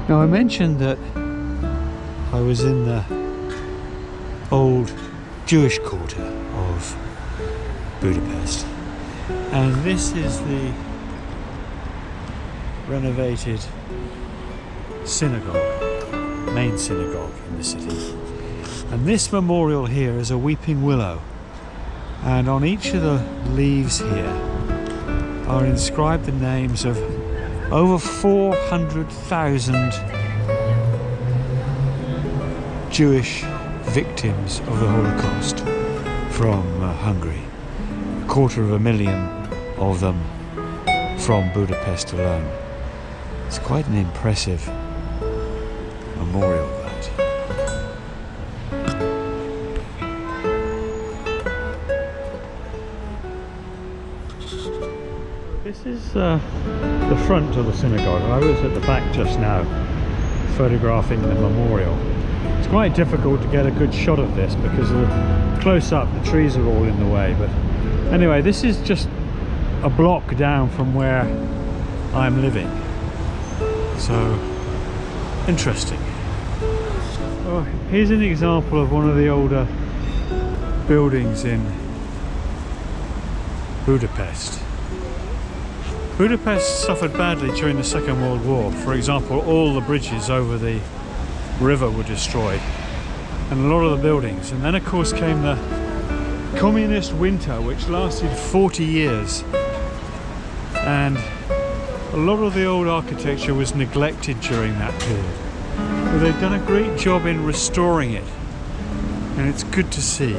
Now I mentioned that I was in the old Jewish quarter of Budapest, and this is the renovated synagogue, main synagogue in the city. And this memorial here is a weeping willow, and on each of the leaves here are inscribed the names of over 400,000 Jewish victims of the Holocaust from Hungary. 250,000 of them from Budapest alone. It's quite an impressive memorial, that. This is the front of the synagogue. I was at the back just now photographing the memorial. It's quite difficult to get a good shot of this because of the close up, the trees are all in the way. But anyway, this is just a block down from where I'm living. So interesting. Oh, here's an example of one of the older buildings in Budapest. Budapest suffered badly during the Second World War. For example, all the bridges over the river were destroyed and a lot of the buildings. And then of course came the communist winter, which lasted 40 years. And a lot of the old architecture was neglected during that period. But they've done a great job in restoring it, and it's good to see.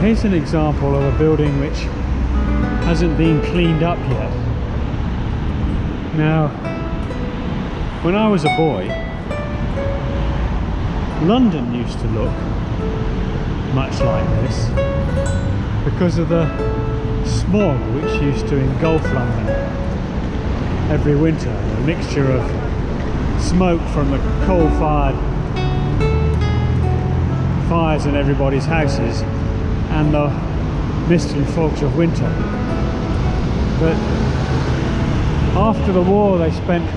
Here's an example of a building which hasn't been cleaned up yet. Now, when I was a boy, London used to look much like this because of the smog which used to engulf London every winter. A mixture of smoke from the coal-fired fires in everybody's houses and the mist and fogs of winter. But after the war they spent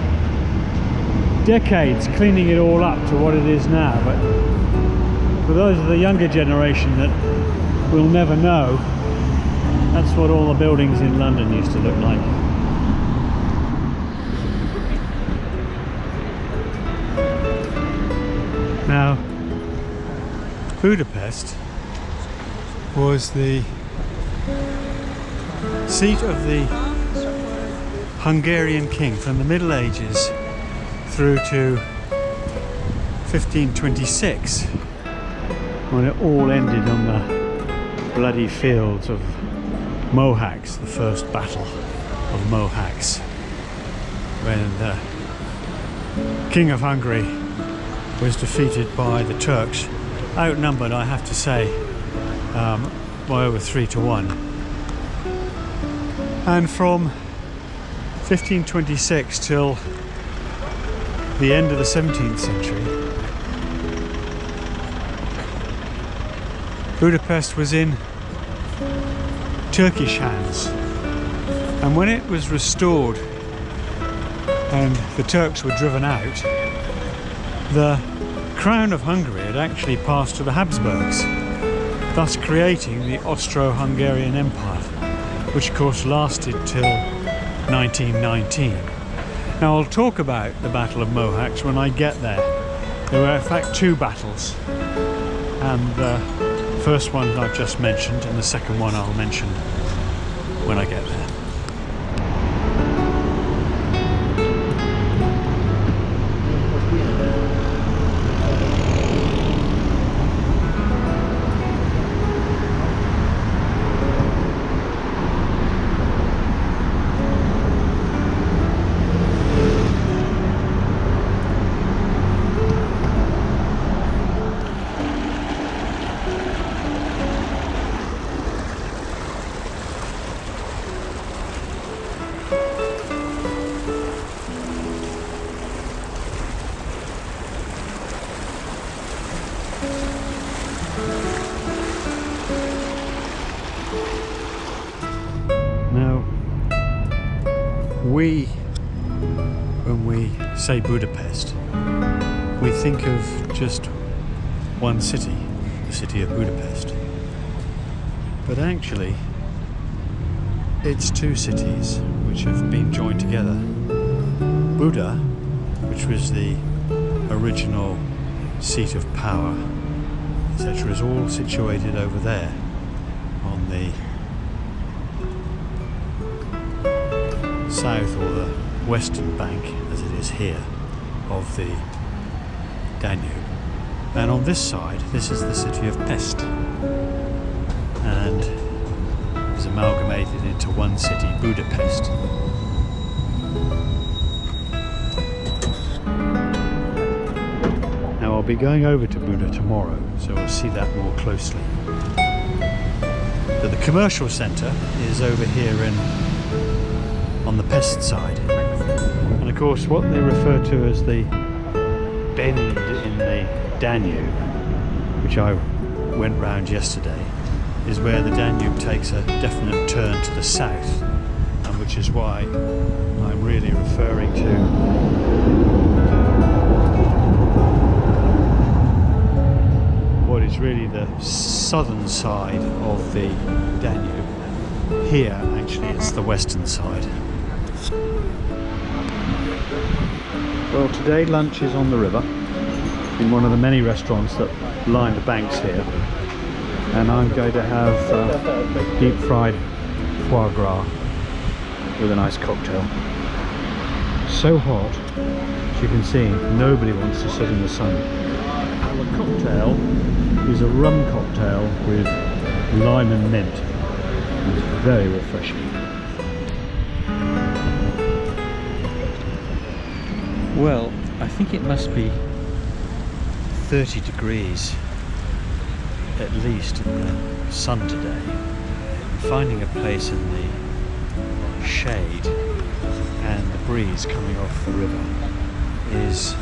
decades cleaning it all up to what it is now. But for those of the younger generation that will never know, that's what all the buildings in London used to look like. Now, Budapest was the seat of the Hungarian king from the Middle Ages through to 1526, when it all ended on the bloody fields of Mohacs, the first battle of Mohacs, when the King of Hungary was defeated by the Turks, outnumbered, I have to say, by over 3-1. And from 1526 till the end of the 17th century, Budapest was in Turkish hands. And when it was restored and the Turks were driven out, the crown of Hungary had actually passed to the Habsburgs, thus creating the Austro-Hungarian Empire, which of course lasted till 1919. Now I'll talk about the Battle of Mohacs when I get there. There were in fact two battles, and the first one I've just mentioned and the second one I'll mention when I get there. When we say Budapest, we think of just one city, the city of Budapest. But actually, it's two cities which have been joined together. Buda, which was the original seat of power, etc., is all situated over there on the south or the western bank, as it is here, of the Danube. And on this side, this is the city of Pest, and is amalgamated into one city, Budapest. Now I'll be going over to Buda tomorrow, so we'll see that more closely. But the commercial centre is over here on the Pest side. And of course what they refer to as the bend in the Danube, which I went round yesterday, is where the Danube takes a definite turn to the south, and which is why I'm really referring to what is really the southern side of the Danube. Here actually it's the western side. Well, today lunch is on the river in one of the many restaurants that line the banks here, and I'm going to have deep fried foie gras with a nice cocktail. So hot, as you can see, nobody wants to sit in the sun. Well, the cocktail is a rum cocktail with lime and mint. It's very refreshing. Well, I think it must be 30 degrees at least in the sun today. Finding a place in the shade and the breeze coming off the river is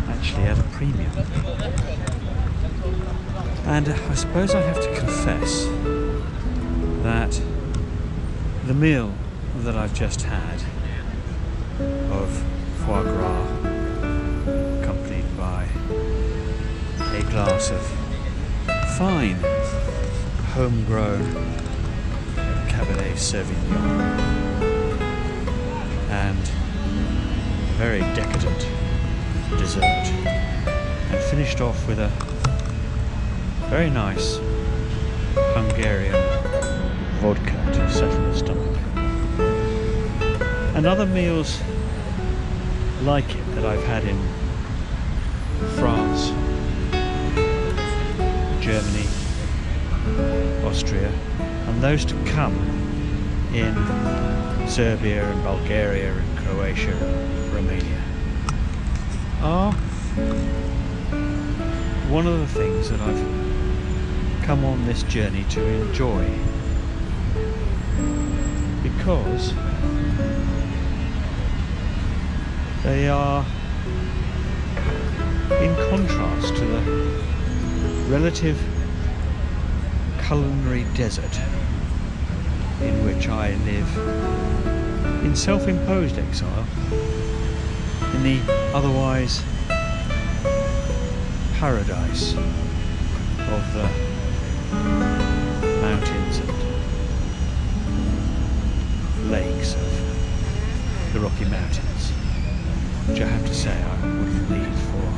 actually at a premium. And I suppose I have to confess that the meal that I've just had of foie gras, accompanied by a glass of fine homegrown Cabernet Sauvignon and a very decadent dessert, and finished off with a very nice Hungarian vodka to settle the stomach. And other meals like it that I've had in France, Germany, Austria, and those to come in Serbia and Bulgaria and Croatia and Romania are one of the things that I've come on this journey to enjoy, because they are in contrast to the relative culinary desert in which I live in self-imposed exile in the otherwise paradise of the mountains and lakes of the Rocky Mountains, which I have to say I wouldn't leave for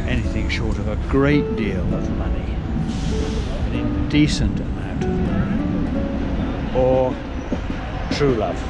anything short of a great deal of money, an indecent amount of money, or true love.